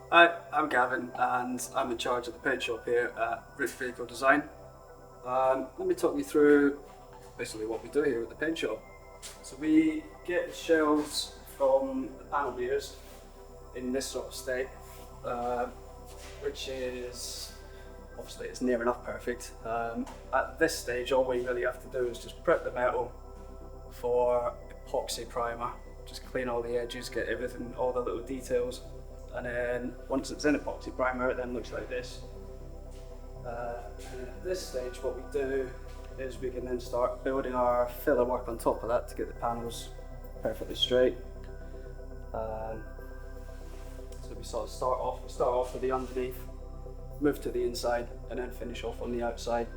Hi, I'm Gavin and I'm in charge of the paint shop here at Rindt Vehicle Design. Let me talk you through basically what we do here at the paint shop. So we get the shells from the panel beaters in this sort of state, which is obviously it's near enough perfect. At this stage all we really have to do is just prep the metal for epoxy primer, just clean all the edges, get everything, all the little details. And then once it's in epoxy primer, it then looks like this. And at this stage, what we do is we can then start building our filler work on top of that to get the panels perfectly straight. So we sort of start off with the underneath, move to the inside, and then finish off on the outside.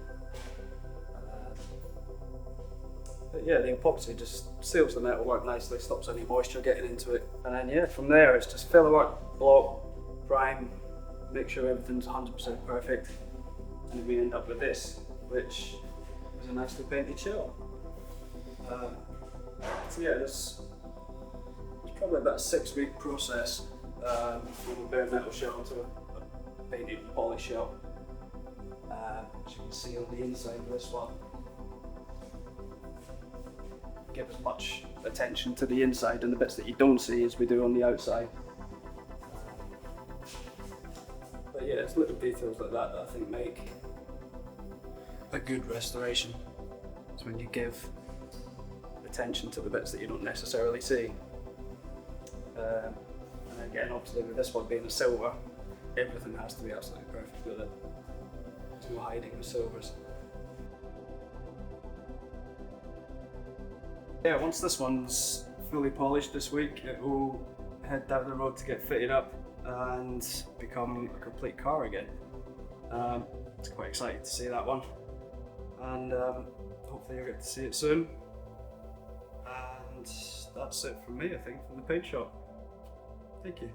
But yeah, the epoxy just seals the metal work nicely, stops any moisture getting into it. And then yeah, from there it's just filler work, block, prime, make sure everything's 100% perfect. And then we end up with this, which is a nicely painted shell. So yeah, it's probably about a 6-week process from a bare metal shell to a painted polished shell. As you can see on the inside of this one. Give as much attention to the inside and the bits that you don't see as we do on the outside. But yeah, it's little details like that that I think make a good restoration. It's when you give attention to the bits that you don't necessarily see. And again, obviously with this one being a silver, everything has to be absolutely perfect with it. There's no hiding the silvers. Yeah, once this one's fully polished this week, it will head down the road to get fitted up and become a complete car again. It's quite exciting to see that one, and hopefully you'll get to see it soon. And that's it from me, I think, from the paint shop. Thank you.